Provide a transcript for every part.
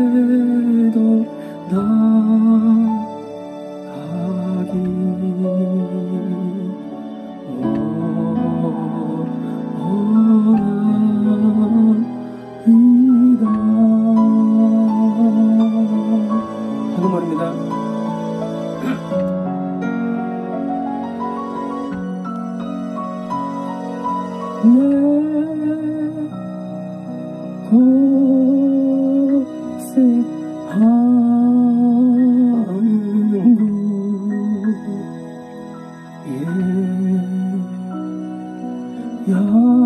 주께도 나가기 원하이다. 한국말입니다. 내 고생하는 곳에 약골이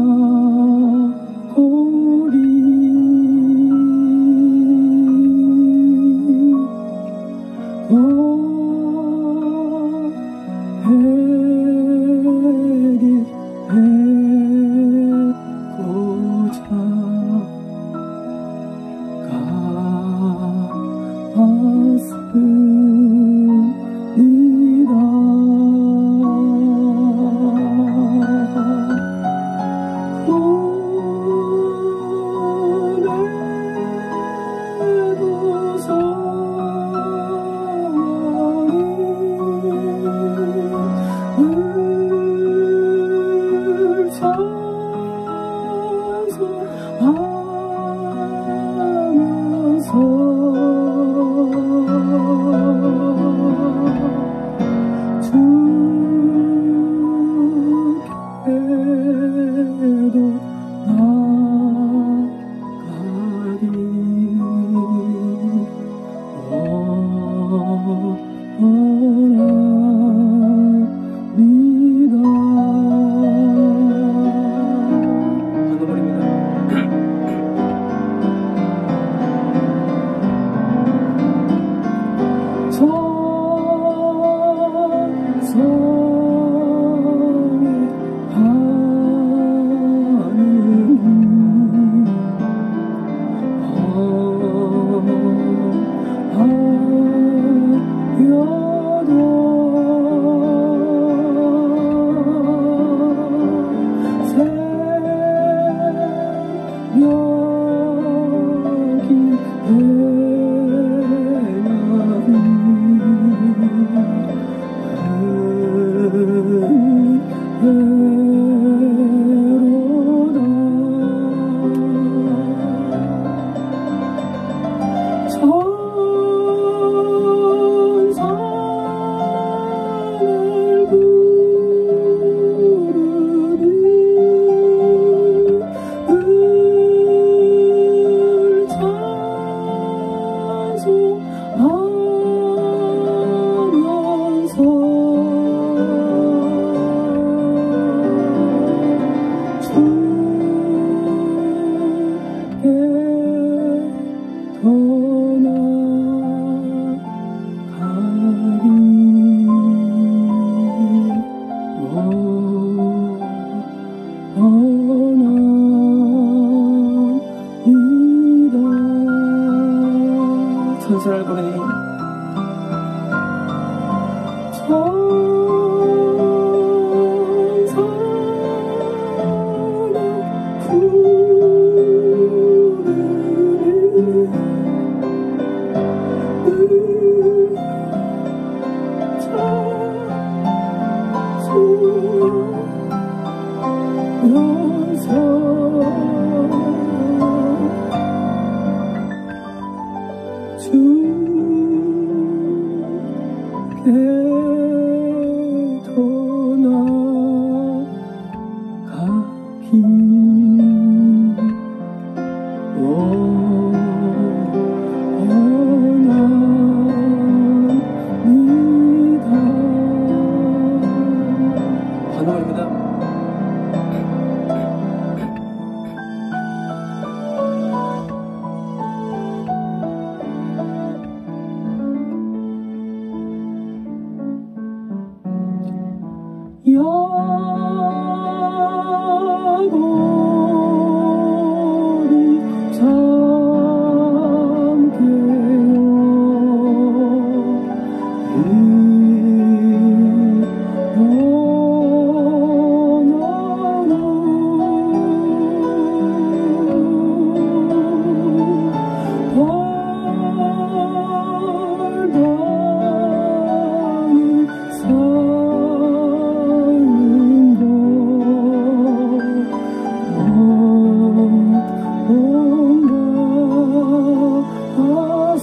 천사를 부르니 주께도 나가기 원하이다. 환호입니다.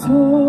주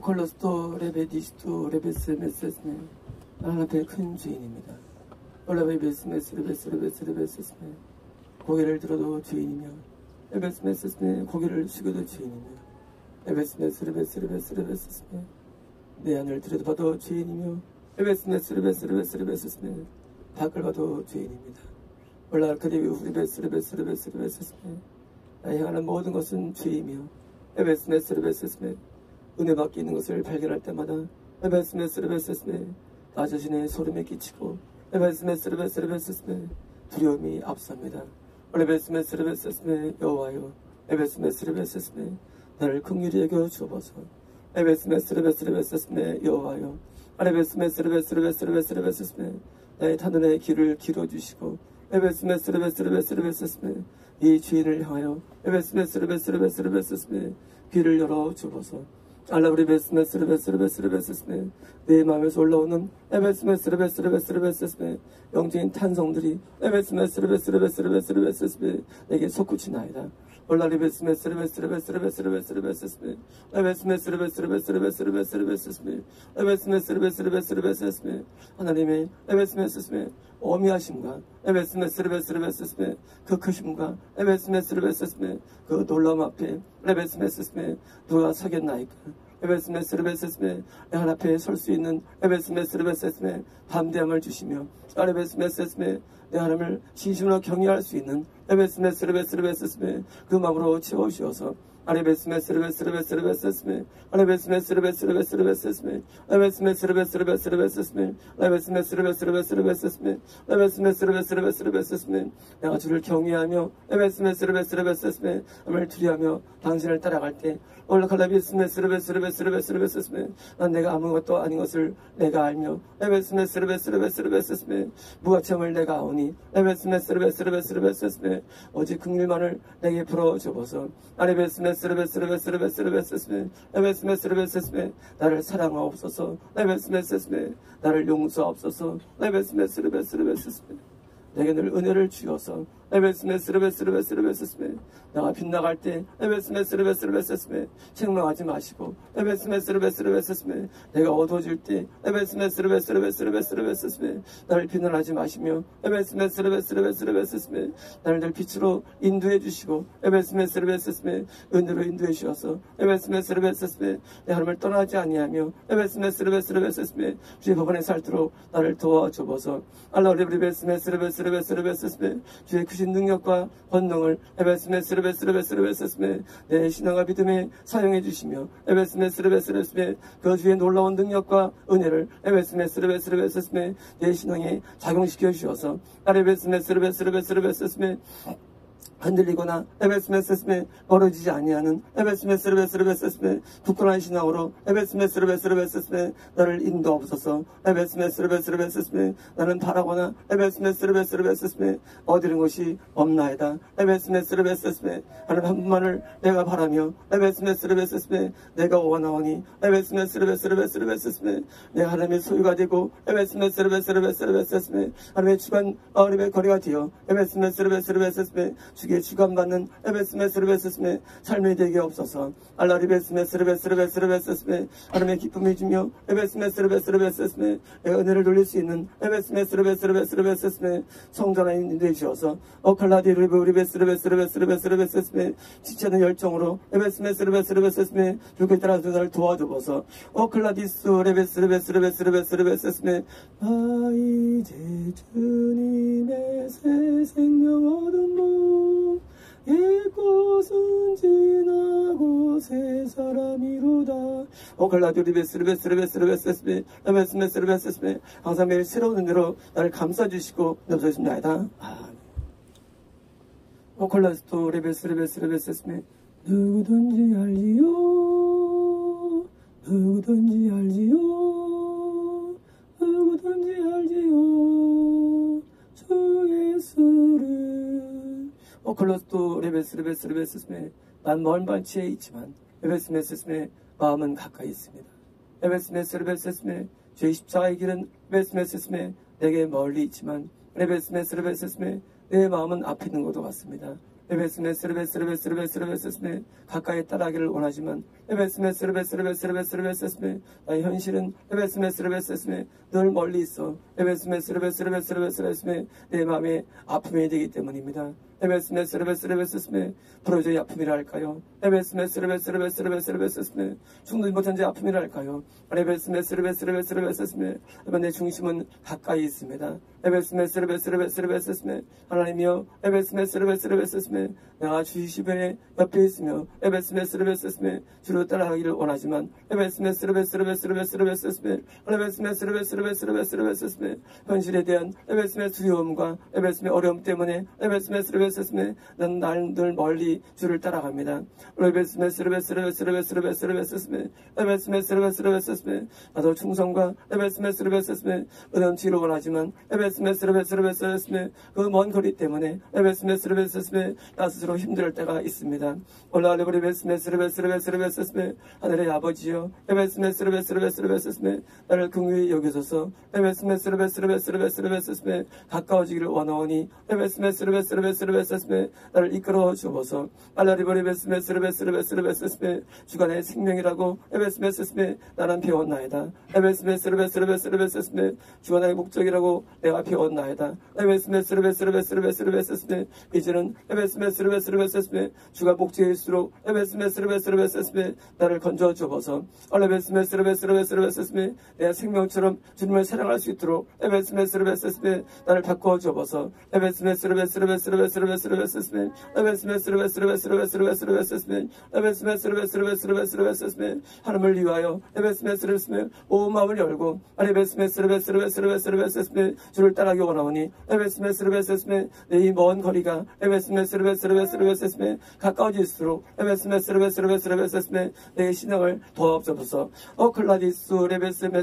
콜로스토 레베디스토 레베스 메세스네 하나님 앞에 큰 죄인입니다. 올라베 베스메스 레베스 레베스 레베스네 고개를 들어도 죄인이며 레베스 메세스네 고개를 숙여도 죄인이며 레베스 메스 레베스 레베스 레베스네 내 안을 들여다봐도 죄인이며 레베스 메스 레베스 레베스 레베스네 밖을 봐도 죄인입니다. 올라르카디비 후리베스 레베스 레베스 레베스네 나의 향하는 모든 것은 죄이며 레베스 메스 레베스네 은혜 받기 있는 것을 발견할 때마다 에베스메스르베스네 나 자신의 소름에 끼치고 에베스메스르베스네 두려움이 앞섭니다. 에베스메스르베스네 여호와여 에베스메스르베스네 나를 긍휼히 여겨 주옵소서. 에베스메스르베스네 여호와여 에베스메스르베스네 나의 탄원의 길을 길어주시고 에베스메스르베스네 이 죄인을 향하여 에베스메스르베스네 귀를 열어 주옵소서. 알라브리 베스메스르베스네 내 마음에서 올라오는 에베스메스르베스네 영적인 탄성들이 에베스메스르베스네 내게 솟구치나이다. 올라리 베스메스르베스네 에베스메스르베스네 하나님의 에베스메스네 오미하심과 에베스메스르베스네 그 크심과 에베스메스르베스네 그 놀라움 앞에 에베스메스네 누가 서겠나이까. 에베스메스르베스네 내 앞에 설 수 있는 에베스메스르베스네 담대함을 주시며 에베스메스네 내 하나님을 진심으로 경외할 수 있는 에베스메스르베스네 그 마음으로 채워주셔서 아레베스메스르베스네 아레베스메스르베스네 에베스메스르베스네 내가 주를 경외하며 에베스메스르베스네 남을 두려하며 당신을 따라갈 때 올라칼라비스메스르베스네 난 내가 아무것도 아닌 것을 내가 알며 에베스메스르베스네 무가청을 내가 아오니 에베스메스르베스네 오직 긍휼만을 내게 풀어주어서 아레베스메스르베스네 나를 사랑하옵소서. 에베스메스네 나를 용서하옵소서. 에베스메스르베스네 내게 늘 은혜를 주어서 에베스메스르베스르베스르베스메 내가 빗나갈 때 에베스메스르베스르베스메 책망하지 마시고 에베스메스르베스르베스메 내가 어두워질 때 에베스메스르베스르베스르베스메 나를 비난하지 마시며 에베스메스르베스르베스메 나를 늘 빛으로 인도해 주시고 에베스메스르베스메 은혜로 인도해 주셔서 에베스메스르베스메 내 하나님을 떠나지 아니하며 에베스메스르베스르베스메 주의 법안에 살도록 나를 도와주옵소서. 알라리브리베스메스르베스르베스르베스메 주의 크신 능력과 권능을 에베스메스르베스르베스르베스메 내 신앙과 믿음에 사용해 주시며 에베스메스르베스르베스메 그 주의 놀라운 능력과 은혜를 에베스메스르베스르베스메 내 신앙에 작용시켜 주셔서 아레베스메스르베스르베스르베스메 흔들리거나 에베스메스메 멀어지지 아니하는 에베스메스르베스르베스메 굳건한 신앙으로 에베스메스르베스르베스메 나를 인도하옵소서. 에베스메스르베스르베스메 나는 바라거나 에베스메스르베스르베스메 얻으는 것이 없나이다. 에베스메스르베스메 하나님 한 분만을 내가 바라며 에베스메스르베스메 내가 원하오니 에베스메스르베스르베스메 내가 하나님의 소유가 되고 에베스메스르베스르베스메 하나님의 주관 어림의 거리가 되어 에베스메스르베스르베스메 주께 주관받는 에베스메스르베스메 삶이 되게 없어서 알라리베스메스르베스르베스메 하나님의 기쁨이 주며 에베스메스르베스르베스메 은혜를 돌릴 수 있는 에베스메스르베스르베스메 성전 하나님 인도해 주셔서 오클라디르베스르베스르베스메 지체는 열정으로 에베스메스르베스르베스메 주께 따라서 나를 도와주어서 오클라디스 레베스르베스르베스메 이제 주님의 새 생명 얻음로 옛것은 지나고 새 사람이로다. 오클라디르베스르베스메 에베스메스르베스메 항상 매일 새로운 은혜로 나를 감싸주시고 넘쳐주십니다. 오클라스토 레베스르베스메 누구든지 알지요 누구든지 알지요 누구든지 알지요 주 예수를 오클라스토 레베스르베스메 난 먼 발치에 있지만 에베스메스메 마음은 가까이 있습니다. 에베스메스메 제 십자가의 길은 에베스메스메 내게 멀리 있지만 에베스메스메 내 마음은 앞에 있는 것도 같습니다. 에베스메스메 가까이 따라가기를 원하지만 에베스메스메 나의 현실은 에베스메스메 늘 멀리 있어 에베스메스메 내 마음에 아픔이 되기 때문입니다. 에베스메스메 부러져의 아픔이라 할까요? 에베스메스메 충분히 못한 제 아픔이라 할까요? 에베스메스메 내 중심은 가까이 있습니다. 에베스메스메 하나님이여 에베스메스메 내가 주 시변에 옆에 있으며 에베스메스메 주로 따라가기를 원하지만 에베스메스메 현실에 대한 에베스메 두려움과 에베스메 어려움 때문에 에베스메 난 늘 멀리 주를 따라갑니다. 에베스메 나도 충성과 에베스메 은엄치를 원하지만 에베스메 그 먼 거리 때문에 에베스메 나 스스로 힘들 때가 있습니다. 올라레베스메 하늘의 아버지여 에베스메 나를 긍휼히 여기소서. 에베스메 가까워지기를 원하오니 에베스메 나를 이끌어 주옵소서. 알라리버리베스메 주가 내 생명이라고 에베스메 나는 배웠나이다. 에베스메 주가 나의 목적이라고 내가 배웠나이다. 에베스메 이제는 에베스메 주가 목적일수록 에베스메 나를 건져 주옵소서. 알라베스메 내 생명처럼 주님을 사랑할 수 있도록 에베스메 나를 바꿔 주옵소서. 에베스메 하나님을 위하여 에베스메 온 마음을 열고 에베스메 주를 따라가기 원하오니 에베스메 내 이 먼 거리가 에베스메 가까워질수록 에베스메 내 신앙을 더 없어서 오클라디스 레베스메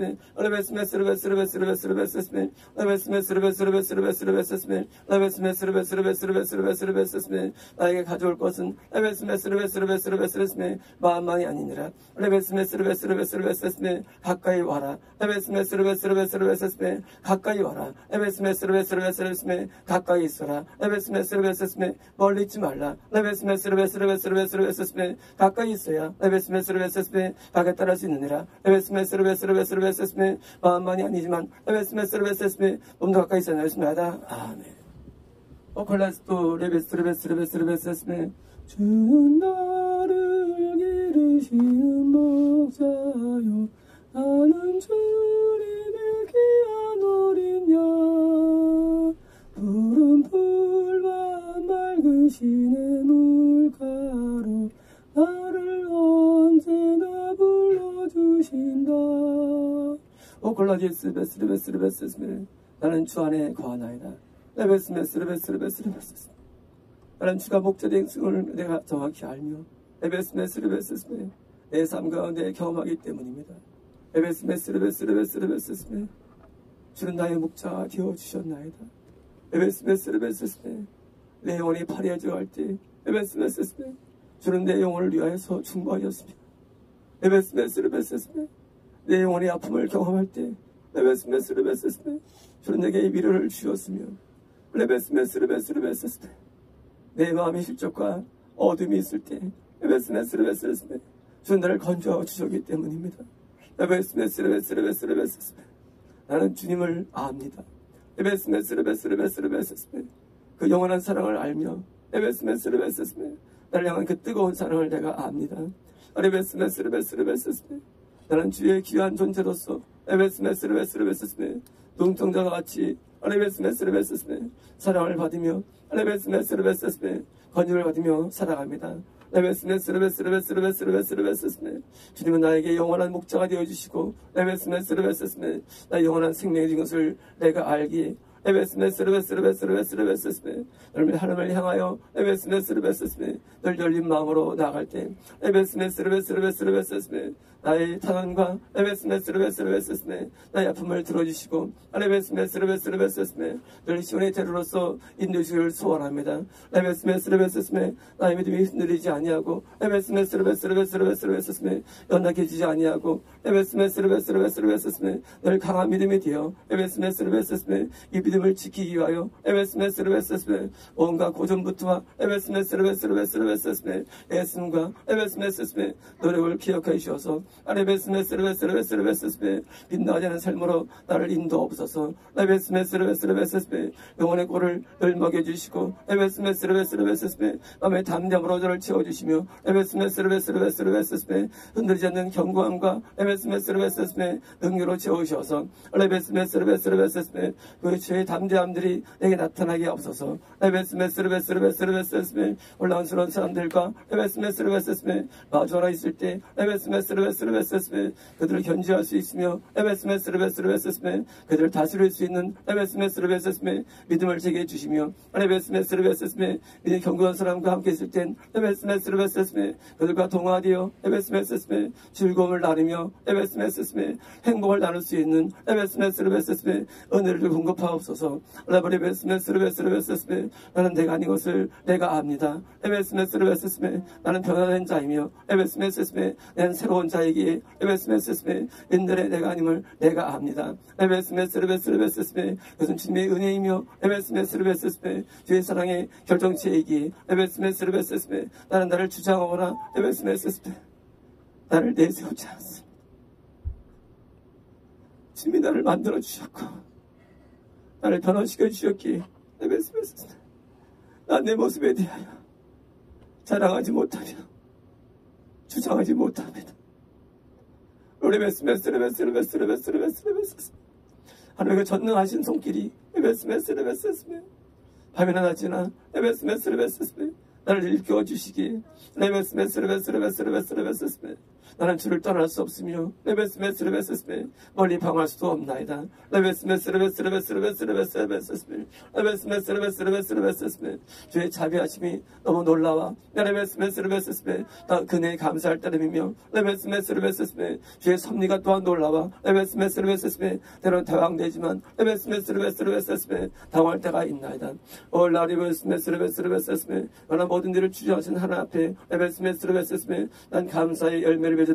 베스메 레베스메 스르베스르베스르베스르베스르베스메 레베스메 스르베스르베스르베스르베스르베스메 레베스메 스르베스르베스르베스르베스르베스르베스메 나에게 가져올 것은 레베스메 스르베스르베스르베스르베스메 마음만이 아니니라 레베스메 스르베스르베스르베스르베스메 가까이 와라 레베스메 스르베스르베스르베스르베스메 가까이 와라 레베스메 스르베스르베스르베스메 가까이 있어라 레베스메 스르베스르베스메 멀리 있지 말라 레베스메 스르베스르베스르베스르베스메 가까이 있어야 레베스메 스르베스르베스메 가게 따를 수 있느니라 레베스메 스르베스르베스르베스메 마음만이 아니지만 레베스메 스르베스르베스메 몸도 가까이 있어야 레베스메하다 아멘 콜라스도 레베스르베스르베스르베스메 주는 나를 기르시는 목자요 나는 주님의 귀한 어린 양 푸른 풀과 맑은 시내 물가로 나를 언제나 불러주신다 오콜라디스 베스르베스르베스메 나는 주 안에 거하나이다 레베스메 스르베스르베스르베스메 나는 주가 목자된 승을 내가 정확히 알며 레베스메 스르베스메 내 삶 가운데 경험하기 때문입니다 레베스메 스르베스르베스르베스메 주는 나의 목자가 되어주셨나이다 레베스메 스르베스메 내 영혼이 파리해져 갈 때 레베스메 스르베 주는 내 영혼을 위하여서 중보하셨습니다 레베스메 스르베스메 내 영혼의 아픔을 경험할 때 레베스메 스르베스메 주는 내게 위로를 주셨으며 레베스메 스르베스메 내 마음의 실족과 어둠이 있을 때 레베스메 스르베스메 주는 나를 건져 주셨기 때문입니다 레베스메 스르베스메 나는 주님을 압니다 레베스메 스르베스메 그 영원한 사랑을 알며 레베스메 스르베스메 나를 향한 그 뜨거운 사랑을 내가 압니다 레베스메 스르베스메 나는 주의 귀한 존재로서 레베스메 스르베스메 눈동자가 같이 레베스메 스르베스메 사랑을 받으며 레베스메 스르베스메 권유를 받으며 살아갑니다 레베스메 스르베스메 주님은 나에게 영원한 목자가 되어주시고 레베스메 스르베스메 나의 영원한 생명인 것을 내가 알기에 레베스메 스르베스메 하나님을 향하여 레베스메 스르베스메 늘 열린 마음으로 나아갈 때 레베스메 스르베스메 나의 탄원과 레베스메 스르베스메 나의 아픔을 들어주시고 레베스메 스르베스메 늘 시온의 재료로서 인도주를 소원합니다 레베스메 스르베스메 나의 믿음이 흔들리지 아니하고 레베스메 스르베스메 연약해지지 아니하고 레베스메 스르베스메 늘 강한 믿음이 되어 레베스메 스르베스메 이 믿음을 지키기 위하여 레베스메 스르베스메 온갖 고전부터와 레베스메 스르베스메 애씀과 레베스메 스메 노력을 기억하여 주셔서 레베스메 스르베스메 빛나지 않은 삶으로 나를 인도하옵소서 레베스메 스르베스메 영혼의 꼴을 늘 먹여주시고 레베스메 스르베스메 마음의 담대함으로 저를 채워주시며 레베스메 스르베스메 흔들리지 않는 견고함과 레베스메 스르베스메 능력으로 채우셔서 레베스메 스르베스메 그 주의 담대함들이 내게 나타나게 없어서 레베스메 스르베스메 올라온스러운 사람들과 레베스메 스르베스메 마주하라 있을 때 레베스메 스르베스메 그들을 견제할 수 있으며 레베스메 스르베스메 그들을 다스릴 수 있는 레베스메 스르베스메 믿음을 제게 해주시며 레베스메 스르베스메 믿음이 견고한 사람과 함께 있을 땐 레베스메 스르베스메 그들과 동화되어 레베스메 스메 즐거움을 나누며 레베스메 스메 행복을 나눌 수 있는 레베스메 스르베스메 은혜를 공급하옵소서 레베스메 스르베스메 나는 내가 아닌 것을 내가 압니다 레베스메 스르베스메 나는 변화된 자이며 레베스메 스메 나는 새로운 자이기에 레베스메 스메 옛날에 내가 아님을 내가 압니다 레베스메 스르베스메 그것은 주님의 은혜이며 레베스메 스르베스메 주의 사랑의 결정체이기에 레베스메 스르베스메 나는 나를 주장하거나 레베스메 스메 나를 내세우지 않습니다 주님이 나를 만들어 주셨고 나를 변화시켜 주셨기에 레베스메 스메 난 내 모습에 대하여 자랑하지 못하며 주장하지 못합니다 레베스메 하나님의 전능하신 손길이 레베스메 밤이나 낮이나 레베스메 나를 일깨워 주시기에 레베스메 나는 주를 떠날 수 없으며 레베스메스레베스메 멀리 방할 수도 없나이다. 레베스메스레베스레베스레베스레베스레베스메 레베스메스레베스레베스레베스메 주의 자비하심이 너무 놀라와 레베스메스레베스메 그네에 감사할 따름이며 레베스메스레베스메 주의 섭리가 또한 놀라와 레베스메스레베스메 때로는 대왕되지만 레베스메스레베스레베스메 당할 때가 있나이다. 올라리베스메스레베스레베스메 그러나 모든 일을 주저하신 하나님 앞에 레베스메스레베스메 난 감사의 열매를 맺어드리며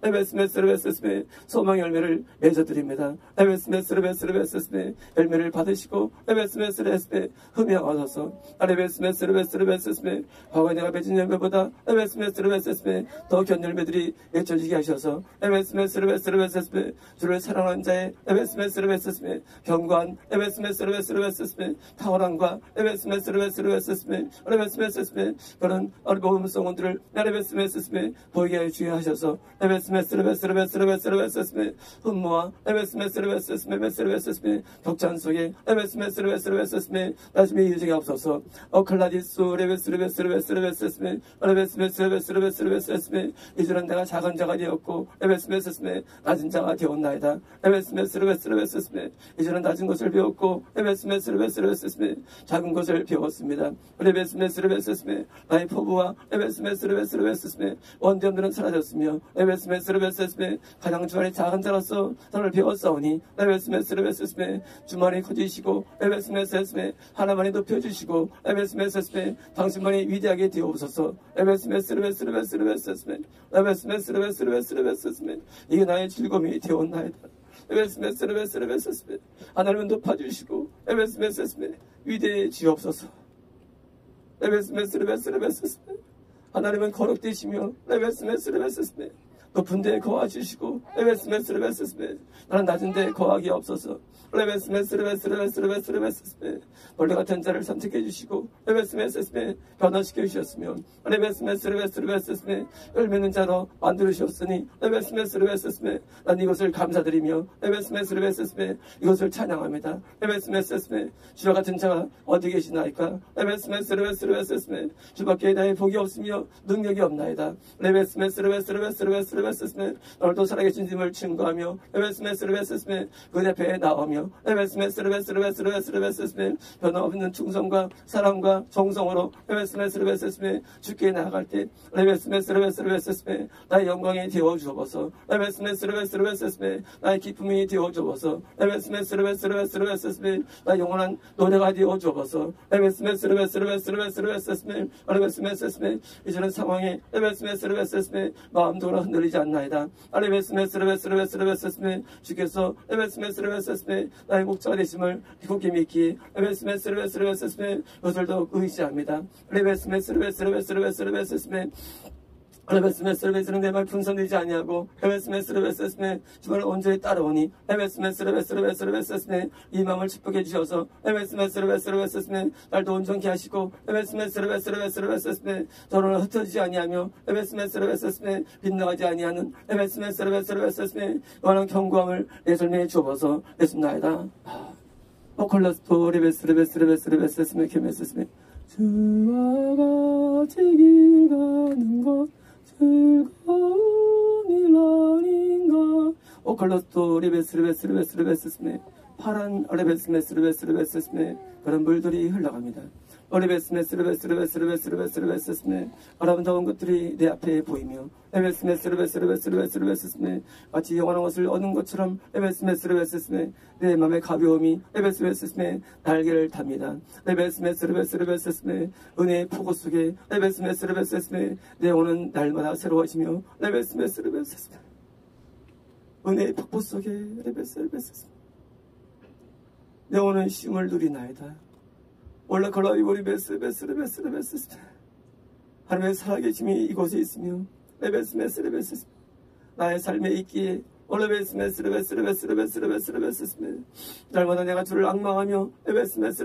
레베스메스레베스메 소망의 열매를 맺어드립니다. 레베스메스레베스레베스메 열매를 받으시고 레베스메스레베스메 흠이야 얻어서 레베스메스레베스레베스메 과거에 내가 맺은 열매보다 레베스메스레베스메 더 견 열매들이 맺혀지게 하셔서 레베스메스레베스레베스메 주를 사랑하는 자의 레베스메스레베스메 견고한 레베스메스레베스레베스메 탁월함과 레베스메스레베스레베스메 레베스메스레베스메 그런 어려운 성원들을 레베스메스레베스메 보이게 해주셔서 레베스메스레베스레베스레베스레베스메 흠모와 레베스메스레베스메 격찬 속에 레베스메스레베스레베스메 나중에 유지가 없어서 클라디스 레베스레베스레베스레베스메 레베스메스레베스레베스레베스메 이제는 내가 작은 자가 되었고 레베스메스레베스메 낮은 자가 되었나이다. 레베스메스레베스레베스메 이제는 낮은 것을 배웠고 레베스메스레베스레베스메 작은 것을 배웠습니다. 레베스메스레베스메 나의 포부와 레베스메스레베스레베스메 원죄들은 사라졌으며 레베스메스레베스메 가장 주말의 작은 자로서 너를 배웠사오니 레베스메스레베스메 주말이 커지시고 레베스메스메 하나만이 높여주시고 레베스메스메 당신만이 위대하게 되옵소서. 레베스메스레베스레베스메 레베스메스레베스레베스메 이게 나의 즐거움이 되었나이다. 레베스메스레베스레베스메 하나님은 높아주시고 레베스메스메 위대해지옵소서. 레베스메스레베스레베스메 하나님은 거룩되시며 레베스메스레베스메 높은 데에 거하주시고 레베스메스레베스메 나는 낮은 데에 거하기 없어서 레베스메스레베스레베스레베스메 원래 같은 자를 선택해 주시고 레베스메스메 변화시켜 주셨으며 레베스메스레베스레베스메 열매는 자로 만들어 주셨으니 레베스메스레베스메 난 이것을 감사드리며 레베스메스레베스메 이것을 찬양합니다. 레베스메스메 주와 같은 자가 어디 계시나이까? 레베스메스레베스레베스메 주밖에 나의 복이 없으며 능력이 없나이다. 레베스메스레베스레베스레베스메 오늘도 살아계신 주님을 증거하며 레베스메스레베스메 그대 배에 나오며 레베스메스레베스레베스레베스메 변함없는 충성과 사랑과 정성으로 레베스메스레베스메 주께 나아갈 때 레베스메스레베스레베스메 나의 영광이 되어주옵소서. 레베스메스레베스레베스메 나의 기쁨이 되어주옵소서. 레베스메스레베스레베스메 나의 영원한 노래가 되어주옵소서. 레베스메스레베스레베스메 레베스메스메 이제는 상황에 레베스메스레베스메 마음도 흔들리지 않나이다. 레베스메스레베스레베스메 주께서 레베스메스레베스메 나의 목자가 되심을 굳게 믿기에 레베스메스레베스메 이것을 더욱 의지합니다. 레베스메스레베스레베스메 레베스메스레베스는 내 말 분선되지 아니하고 레베스메스레베스메 주말을 온전히 따라오니 레베스메스레베스메 이 마음을 축복해 주셔서 레베스메스레베스메 날도 온전케 하시고 레베스메스레베스메 저를 흩어지지 아니하며 레베스메스레베스메 빗나가지 아니하는 레베스메스레베스메 원한 경고함을 내 삶에 주어서 예수나이다. 오컬라스토 레베스메 케메스메 주와 같이 길 가는 것 즐거운 일 아닌가. 오컬라스토 레베스메 파란 레베스메 그런 물들이 흘러갑니다. 레베스메 아름다운 것들이 내 앞에 보이며 레베스메 마치 영원한 것을 얻는 것처럼 레베스메 내 마음의 가벼움이 레베스메 날개를 탑니다. 레베스메 은혜의 폭우 속에 레베스메 내 영혼은 날마다 새로워지며 레베스메 은혜의 폭포 속에 레베스메 내 영혼은 쉼을 누리나이다. 올라컬라이보리 베스레베스 하나님의 살아계심이 이곳에 있으며 레베스메스 나의 삶에 있기에 올레베스메스 날마다 내가 주를 앙망하며 레베스메스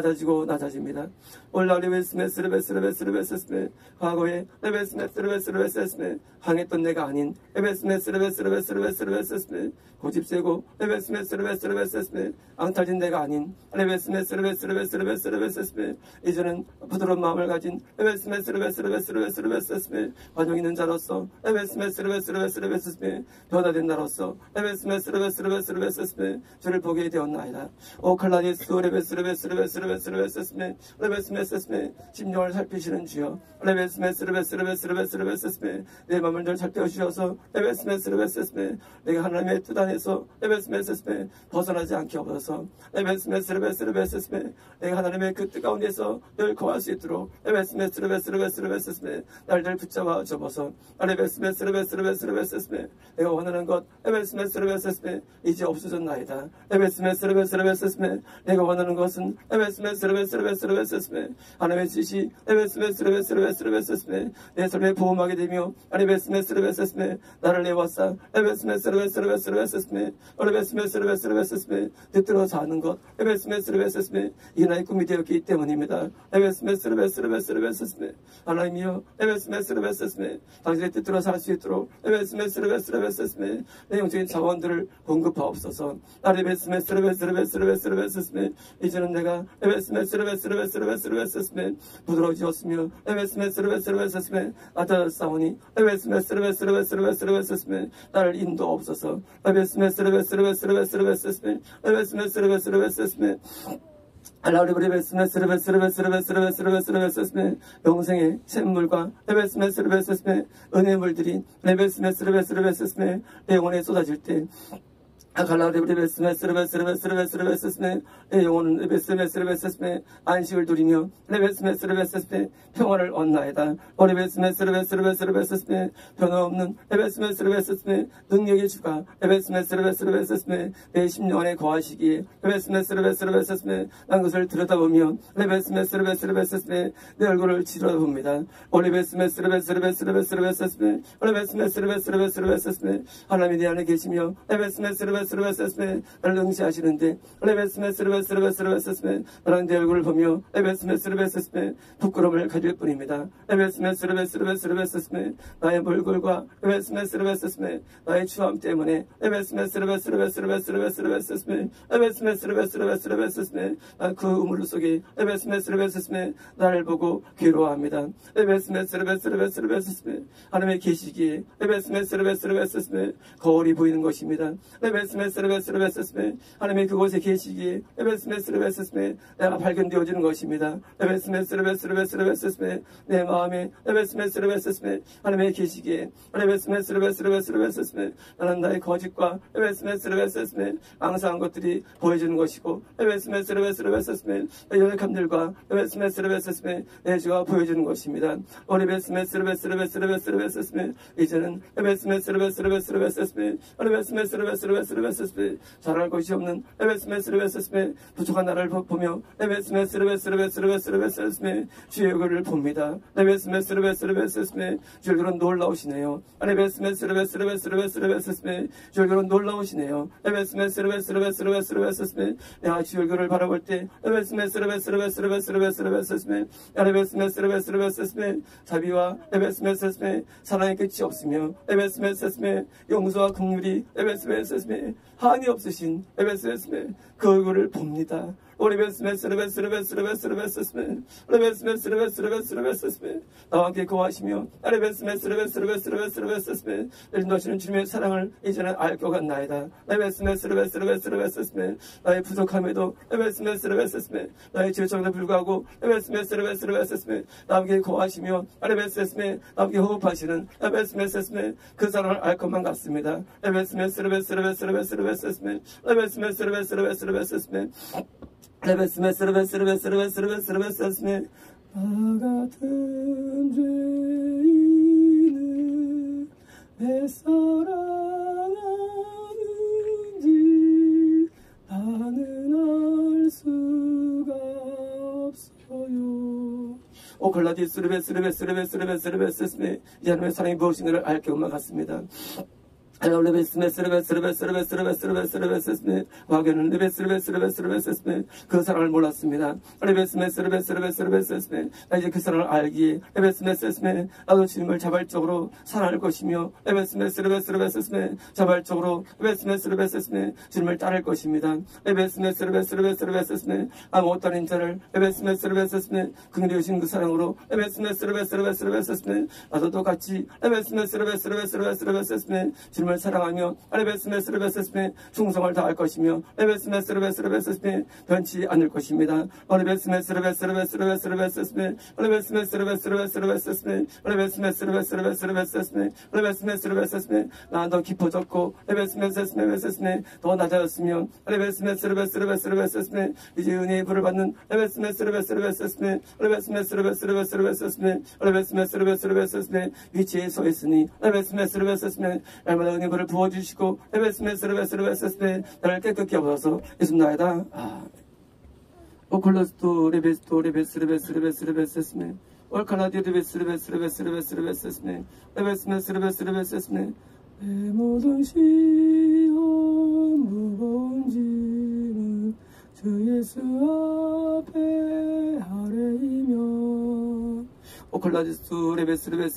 낮아지고 낮아집니다. 올라리 베스메스르베스르베스르베스메 과거에 레베스메스르베스르베스메 항했던 내가 아닌 레베스메스르베스르베스르베스메 고집세고 레베스메스르베스르베스메 앙탈진 내가 아닌 레베스메스르베스르베스르베스메 이제는 부드러운 마음을 가진 레베스메스르베스르베스르베스메 관용 있는 자로서 레베스메스르베스르베스르베스메 변화된 나로서 레베스메스르베스르베스르베스메 주를 보게 되었나이다. 오 칼라디스 레베스르베스르베스르베스르베스메 레베스메스메 심령을 살피시는 주여 레베스메스르베스르베스르베스메 내 마음을 늘 살펴주셔서 레베스메스르베스메 내가 하나님의 뜻 안에서 레베스메스메 벗어나지 않게 하옵소서. 레베스메스르베스르베스메 내가 하나님의 그 뜻 가운데서 늘 거할 수 있도록 레베스메스르베스르베스르베스메 날 늘 붙잡아 주옵소서. 레베스메스르베스르베스르베스메 내가 원하는 것 레베스메스르베스메 이제 없어졌나이다. 레베스메스르베스르베스메 내가 원하는 것은 레베스메스르베스르베스르베스메 하나님의 뜻이 레베스메스르베스르베스르베스메 내 삶에 보험하게 되며 레베스메스르베스메 나를 내워싸 레베스메스르베스르베스르베스메 레베스메스르베스르베스메 뜻대로 사는 것 레베스메스르베스메 이 나의 꿈이 되었기 때문입니다. 레베스메스르베스르베스르베스메 하나님이여 레베스메스르베스메 당신의 뜻대로 살 수 있도록 레베스메스르베스르베스메 내 영적인 자원들을 공급하옵소서. 레베스메스르베스르베스르베스메 이제는 내가 레베스메스르베스르베스르베스메 부드러워지었으며 레베스메스르베스르베스메 낮아졌사오니 레베스메스르베스르베스르베스메 나를 인도하옵소서. 레베스메스르베스르베스르베스메 레베스메스르베스르베스메 알라우리브레베스메스르베스르베스르베스르베스메 영생의 샘물과 레베스메스르베스메 은혜의 물들이 레베스메스르베스르베스메 내 영혼에 쏟아질 때 아칼라우리브레베스메스르베스르베스르베스메 내 영혼은 레베스메스르베스메 안식을 누리며 레베스메스르베스메 평화를 얻나이다. 레베스메스르베스르베스메 변화없는 레베스메스르베스메 능력의 주가 레베스메스르베스메 내 심령에 거하시기에 레베스메스르베스메 난 것을 들여다보며 레베스메스르베스메 내 얼굴을 치러봅니다. 레베스메스르베스메 레베스메스르베스메 하나님이 내 안에 계시며 레베스메스르베스메 나를 응시하시는데 레베스메스르베스메 나는 내 얼굴을 보며 레베스메스르베스메 부끄러움을 가질 뿐입니다. 레베스메스르베스메 나의 몰골과 레베스메스르베스메 나의 추함 때문에 레베스메스르베스메 난 그 우물 속에 레베스메스르베스메 나를 보고 괴로워합니다. 레베스메스르베스메 하나님의 계시기에 레베스메스르베스메 거울이 보이는 것입니다. 레베스메스르베스메 하나님의 그곳에 계시기에 레베스메스르베스메 내가 발견되어지는 것입니다. 레베스메스르베스메 내 마음에 레베스메스르베스메 하나님의 계시기에 레베스메스르베스메 나는 나의 거짓과 레베스메스르베스메 앙상한 것들이 보여지는 것이고 레베스메스르베스메 내 연약함들과 레베스메스르베스메 내 죄가 보여지는 것입니다. 레베스메스르베스메 이제는 레베스메스르베스메 잘할 것이 없는 레베스메스르베스메 부족한 나를 보며 레베스메스르베스메 주의 얼굴을 봅니다. 레베스메스르베스메 주의 얼굴은 놀라우시네요. 레베스메스르베스메 주의 얼굴은 놀라우시네요. 레베스메스르베스메 내가 주의 얼굴을 바라볼 때 레베스메스르베스메 자비와 레베스메스메 사랑의 끝이 없으며 레베스메스메 용서와 긍휼이 레베스메스메 한이 없으신 레베스메 그 얼굴을 봅니다. 레베스메스메 나와 함께 거하시며 레베스메스메 인도하시는 주님의 사랑을 이제는 알 것 같나이다. 레베스메스메 나의 부족함에도 레베스메스메 나의 죄성에도 불구하고 레베스메스메 나와 함께 거하시며 레베스메 나와 함께 호흡하시는 레베스메 그 사랑을 알 것만 같습니다. 레베스메스메 나 같은 죄인은 내 사랑하는지 나는 알 수가 없어요. 오클라디스 레베스메 이제 하나님의 사랑이 무엇인가를 알 경우만 같습니다. 와게는 그 사랑을 몰랐습니다. 나 이제 그 사랑을 알기에 나도 주님을 자발적으로 사랑할 것이며 자발적으로 주님을 따를 것입니다. 아무 어떤 자를 긍휼히 여신 그 사랑으로 나도 똑같이 주님을 사랑하며 충성을 다할 것이며 변치 않을 것입니다. 나 더 깊어졌고 더 낮아졌으며 이제 은혜의 불을 받는 위치에 서 있으니 날마다 은혜의 불을 부어주시고 나를 깨끗게 하소서. 예수나이다. 오클라스토 레베스토 올칼라디 레베스메 내 모든 시험 무거운 짐은 주 예수 앞에 아뢰이며 오클라디스 레베스메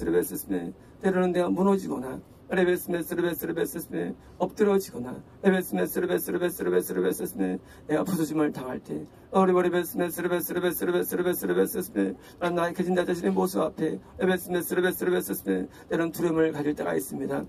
때로는 내가 무너지거나 엎드러지거나 내가 부서짐을 당할 때 난 나의 깨진 나 자신의 모습 앞에 때로는 두려움을 가질 때가 있습니다.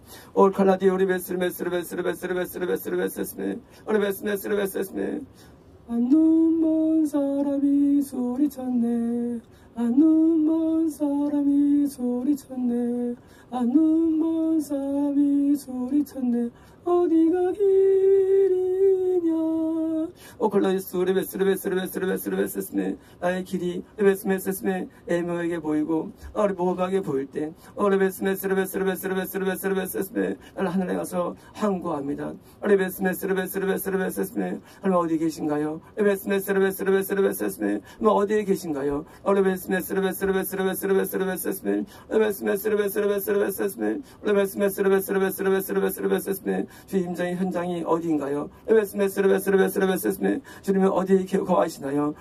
안눈먼 사람이 소리쳤네. 안눈먼 사람이 소리쳤네. 안눈먼 사람이 소리쳤네. 어디가 길이냐. 오클라디스 레베스메 나의 길이 레베스메 애매하게 보이고 모호하게 보일 때 레베스메 나는 하늘에 가서 항구합니다. 레베스메 하나님 어디 계신가요? 레베스메 어디에 계신가요? 레베스메 주의 임장의 현장이 어디인가요? 주님은 어디에 거하시나요?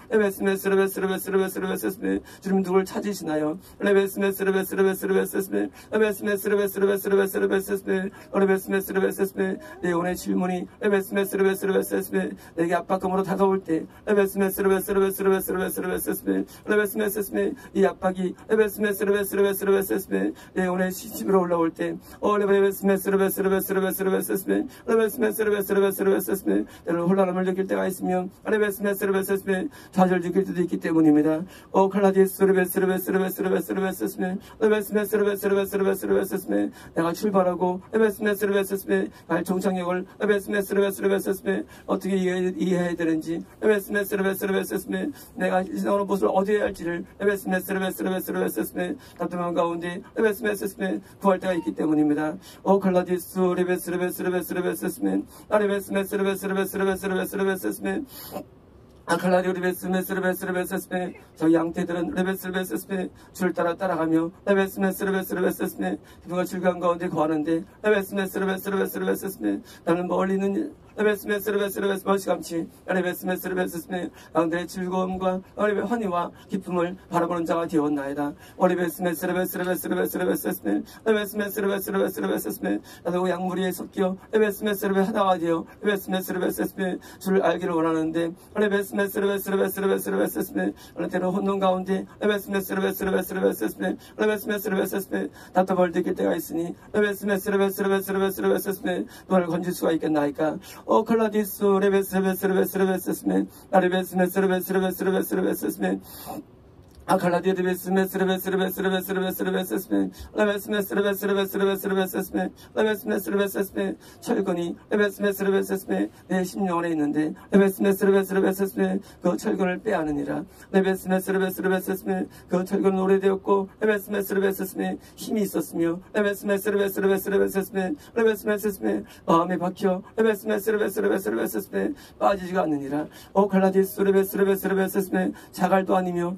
주님은 누굴 찾으시나요? 내 영혼의 질문이 내게 압박감으로 다가올 때 이 압박이 내 영혼의 시침으로 올라올 때 때로는 혼란함을 느낄 때가 있으면 좌절 느낄 때도 있기 때문입니다. 내가 출발하고 갈 종착역을 어떻게 이해해야 되는지 내가 신앙으로 무엇을 얻어야 할지를 답답한 가운데 구할 때가 있기 때문입니다. 칼라디스 아칼라디오 레베스메 저 양떼들은 레베스메 줄 따라가며 레베스메 기분과 즐거운 가운데 거하는데 레베스메 나는 멀리 있는 멀시감치 양들의 즐거움과 환희와 기쁨을 바라보는 자가 되었나이다. 나도 양무리에 섞여 하나가 되어 주를 알기를 원하는데 어느 때는 혼돈 가운데 답답을 느낄 때가 있으니 너를 건질 수가 있겠나이까. 칼라디스 아칼라디오 레베스메 철근이 내 심령안에 있는데 그 철근을 빼앗느니라. 그 철근은 오래되었고 힘이 있었으며 마음에 박혀 빠지지가 않느니라. 칼라디스 자갈도 아니며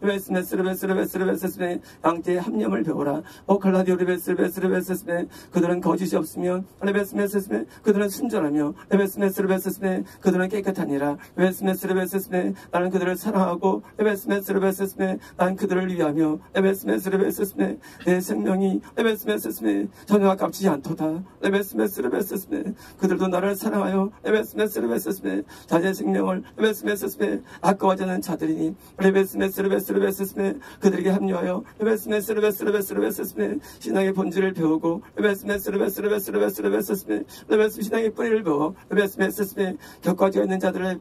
레베스메스르베스르베스르베스메 양떼의 합념을 배워라. 오칼라디오 레베스르베스르베스메 그들은 거짓이 없으며 레베스메스메 그들은 순전하며 레베스메스르베스메 그들은 깨끗하니라. 레베스메스르베스메 나는 그들을 사랑하고 레베스메스르베스메 나는 그들을 위하며 레베스메스르베스메 내 생명이 레베스메스메 소녀와 깝치지 않도다. 레베스메스르베스스메 그들도 나를 사랑하여 레베스메스르베스스메 자기의 생명을 레베스메스스메 아까워하지 않는 자들이니 레베스메스르베스르베스스메 그들에게 합류하여 레베스메스르베스르베스르베스스메 신앙의 본질을 배우고 레베스메스르베스르베스르베스스메 레베스 신앙의 뿌리를 배워 레베스메스스메 격과지가 있는 자들의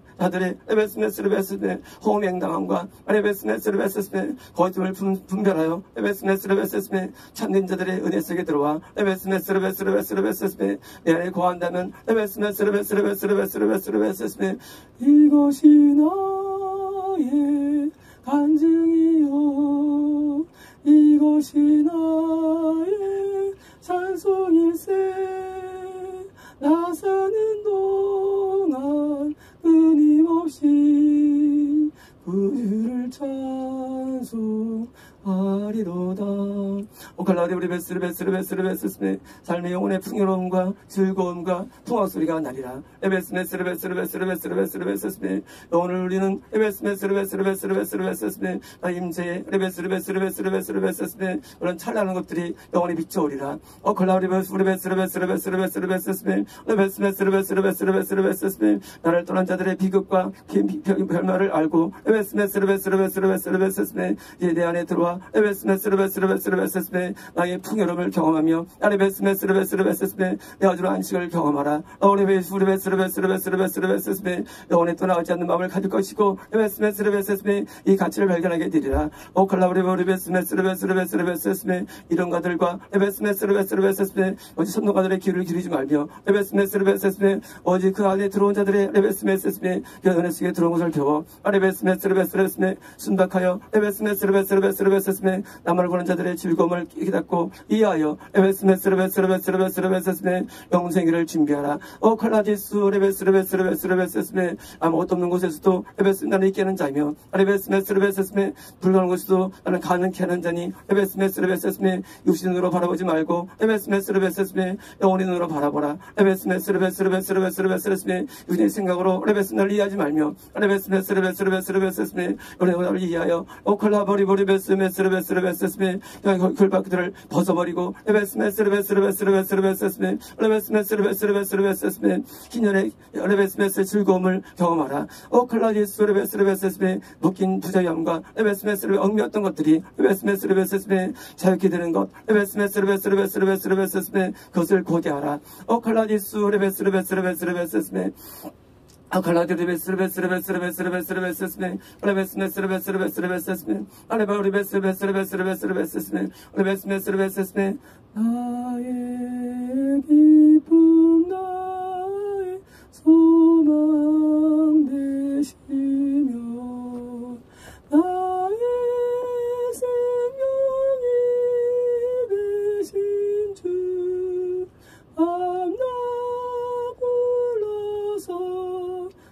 레베스메스르베스스메 호명당함과 레베스메스르베스스메 거짓을 분별하여 레베스메스르베스스메 참된 자들의 은혜 속에 들어와 레베스메스르베스르베스르베스스메 내 안에 거한다면 레베스메스르베스르베스르베스르베스스메 이것이 나의 간증이요 이것이 나의 찬송일세 나 사는 동안 끊임없이 그를 찬송하리로다. 오칼라디 우리 베스르베스르베스르베스스메 삶의 영혼의 풍요로움과 즐거움과 풍악소리가 나리라. 에베스메스르베스르베스르베스르베스르베스스메 오늘 우리는 에베스메스르베스르베스르베스르베스스메 나 임재의 에베스르베스르베스르베스르베스르베스스메 그런 찬란한 것들이 영혼에 비춰오리라. 오칼라디 베스르베스르베스르베스르베스르베스스메 에베스메스르베스르베스르베스르베스스메 나를 떠난 자들의 비극과 별말을 알고 에베스메스르베스르베스르베스르베스스메 이제 내 안에 들어와 에베스메스르베스르베스르베스스메 나의 풍요로움을 경험하며 에베스메스르베스르베스스메 내 아주로 안식을 경험하라. 에베스메스르베스르베스르베스르베스스메 영혼에 떠나가지 않는 마음을 가질 것이고 에베스메스르베스스메 이 가치를 발견하게 되리라. 오칼라브리베스메스르베스르베스르베스스메 이런 가들과 에베스메스르베스르베스스메 어디 선동가들의 귀를 기르지 말며 에베스메스르베스스메 어디 그 안에 들어온 자들의 에베스메스스메 연애 속에 들어온 것을 배워 에베스메스르베스르베스메 순박하여 에베스메스르베스르베스르베스스메 남을 보는 자들의 즐거움을 깨닫고 이해하여 에베스메스르베스르베스르베스르베스스메 영생이를 준비하라. 오칼라지수 에베스르베스르베스르베스스메 아무것도 없는 곳에서도 나는 있게 하는 자이며 에베스메스르베스스메 불가능한 곳에서도 나는 가능케 하는 자니 에베스메스르베스스메 육신으로 바라보지 말고 에베스메스르베스스메 영혼의 눈으로 바라보라. 에베스메스르베스르베스르베스르베스스메 육신의 생각으로 에베스나를 이해하지 말며 에베스메스르베스르베스르베스스메 영혼을 이해하여 오칼라버리버리베스메스르베스르베스스메 결박들을 벗어버리고 에베스메스르베스르베스르베스르베스스메 에베스메스르베스르베스르베스스메 희년의 에베스메스의 즐거움을 경험하라. 오칼라지스르베스르베스스메 묶인 부자염과 에베스메스르 얽매였던 것들이 에베스메스르베스스메 자유케 되는 것 에베스메스르베스르베스르베스르베스스메 그것을 고대하라. 오칼라지스르베스르베스르베스르베스스메 아칼라디베스르베스르베스르베스르베스르베스스메 레베스메스르베스르베스르베스르베스스메 아레바우리베스르베스르베스르베스르베스스메 레베스메스르베스스메 나의 기쁨 나의 소망 되시며 나의 생명이 되신 주 밤낮 불러서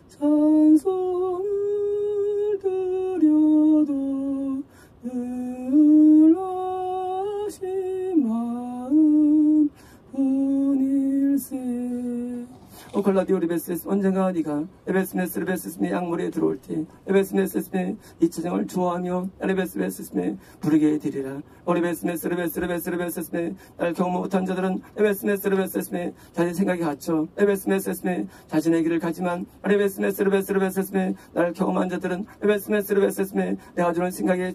찬송을 드려도 늘 하신 마음 뿐일세. 오칼라디오리베스스 언젠가 네가 에베스메스르베스스메 약물에 들어올 때 에베스메스스메 이 차정을 좋아하며 에베스메스스메 부르게 되리라. 오리베스메스르베스르베스르베스스메 나를 경험 못한 자들은 에베스메스르베스스메 자신의 생각이 갇혀 에베스메스스메 자신의 길을 가지만 에베스메스르베스르베스스메 나를 경험한 자들은 에베스메스르베스스메 내가 주는 생각에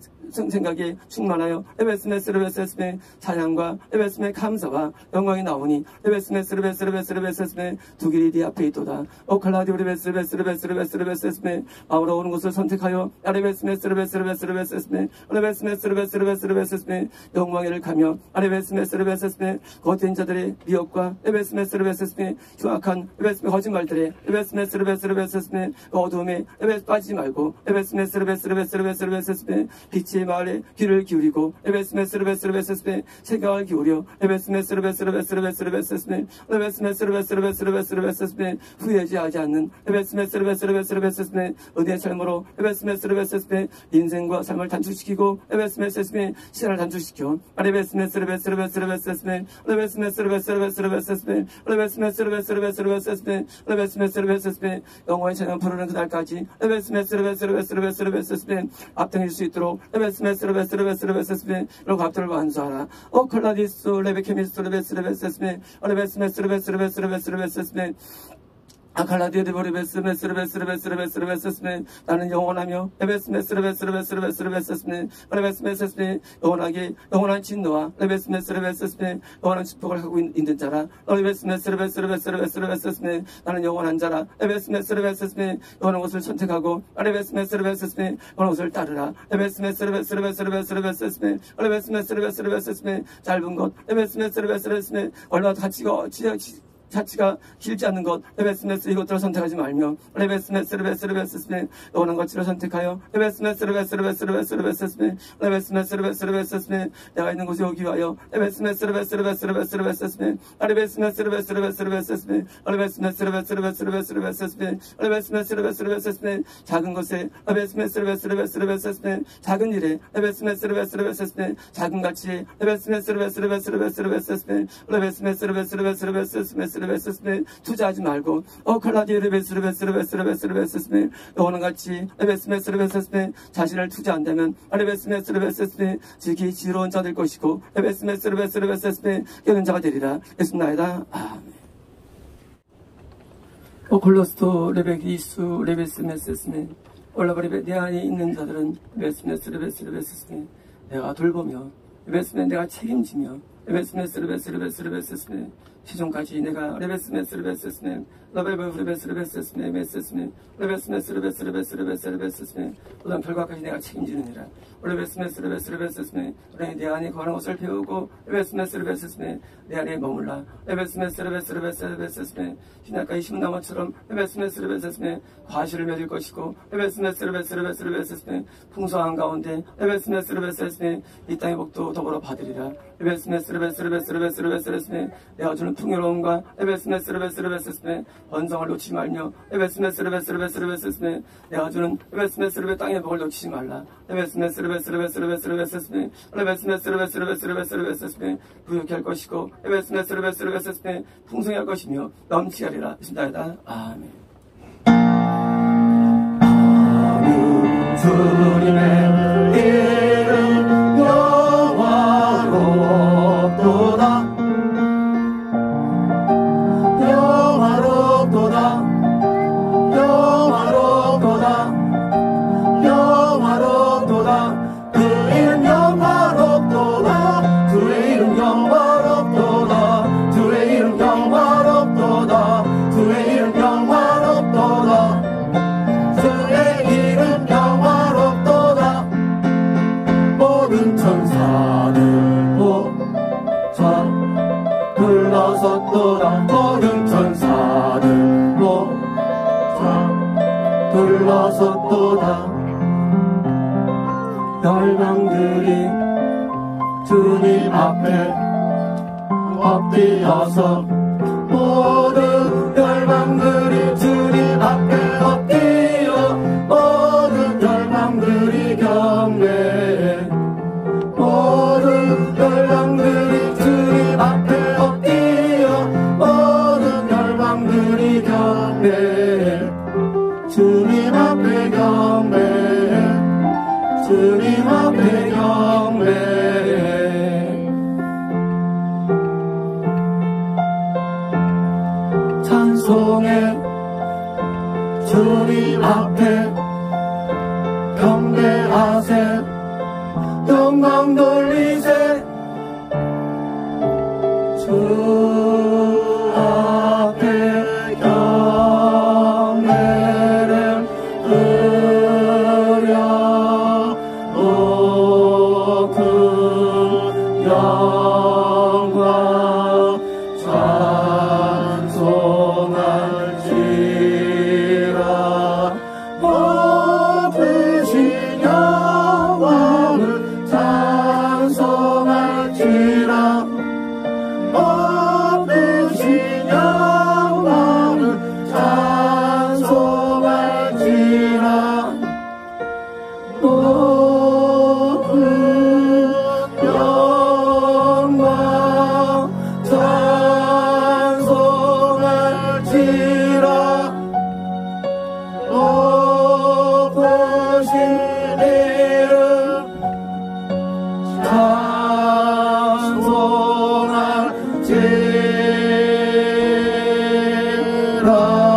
충만하여 에베스메스르베스스메 찬양과 에베스메 감사와 영광이 나오니 에베스메스르베스르베스르베스스메 두 길이 네 앞에 있도다. 오칼라디오리베스르베스르베스르베스르베스스메 아우러 오는 곳을 선택하여 아레베스메스르베스르베스르베스르베스스메 아레베스메스르베스르베스르베스스메 영광을 가며 아레베스메스르베스스메 거짓된 자들의 미혹과 에베스메스르베스스메 흉악한 에베스메 거짓말들의 에베스메스르베스르베스스메 어두움에 빠지지 말고 에베스메스르베스르베스르베스르베스스메 빛의 마을에 귀를 기울이고 에베스메스르베스르베스스메 생각을 기울여 에베스메스르베스르베스르베스르베스스메 에베스메스르베스르베스르베스르베스스메 레베스메 후회하지 않는 레베스메 은혜의 삶으로 레베스메 인생과 삶을 단축시키고 레베스메 시간을 단축시켜 레베스메 영원히 찬양 부르는 그날까지 레베스메 앞당길 수 있도록 레베스메 라고 앞들을 완수하라. 콜라디스 레베케미스 레베스메 아칼라디오리베스메스메스메스메스메스메 나는 영원하며 레베스메스메스메스메스메 영원하게 영원한 진노와 레베스메스메스메 영원한 축복을 하고 있는 자라 레베스메스메스메스메 나는 영원한 자라 레베스메스메스메 영원한 것을 선택하고 레베스메스메스메 영원한 것을 따르라 레베스메스메스메스메 짧은 것 레베스메스메 얼마나 자치가 길지 않는 것 레베스메스 이것들을 선택하지 말며 레베스메스 영원한 것들을 선택하여 레베스메스 내가 있는 곳에 오기 위하여 레베스메스 작은 것에 레베스메스 작은 일에 레베스메스 작은 가치에 레베스메스 투자하지 말고 콜라디에 레베스메 영원한 같이 레베스메 자신을 투자한다면 레베스메 지기 지로운 자 될 것이고 레베스메 깨는 자가 되리라. 예수나이다. 아멘. 콜로스토 레베기수 레베스메 올라버리베 내 안에 있는 자들은 레베스메 내가 돌보며 레베스메 내가 책임지며 레베스메 시종까지 내가 레베스메스 그다음 결과까지 내가 책임지느니라. 레베스메스 내 안에 거하는 것을 배우고 레베스메스 내 안에 머물라. 레베스메스 신약과 심나무처럼 레베스메스 과실을 맺을 것이고 레베스메스 풍성한 가운데 레베스메스 이 땅의 복도 더불어 받으리라. 레베스메스 내가 주는 풍요로움과 레베스메스 번성을 놓치지 말며 레베스메스 내가 주는 레베스메스 땅의 복을 놓치지 말라. 레베스메스 부유케 할 것이고 레베스메스 풍성히 할 것이며 넘치게 하리라. 신다이다. 아멘. 주님의 이름 영화롭도다 그 이름 영화롭도다 주의 이름 영화롭도다 주의 이름 영화롭도다 주의 이름 영화롭도다 주의 이름 영화롭도다 모든 천사들 모자 둘러섰도다 모든 천사들 모자 둘러섰도다 열방들이 주님 앞에 엎드려서 모든 열방들이 주님 앞에 엎드려 모든 열방들이 경배해 모든 열방들이 주님 앞에 엎드려 모든 열방들이 경배해 주님 앞에 경배해 주님 앞에 경배해 찬송해 주님 앞에 경배하세 영광 돌리세 주 앞에 경배를 드려 그 영광 찬송할지라 모든 영광을 찬송할지라 높으신 이름 찬송할지라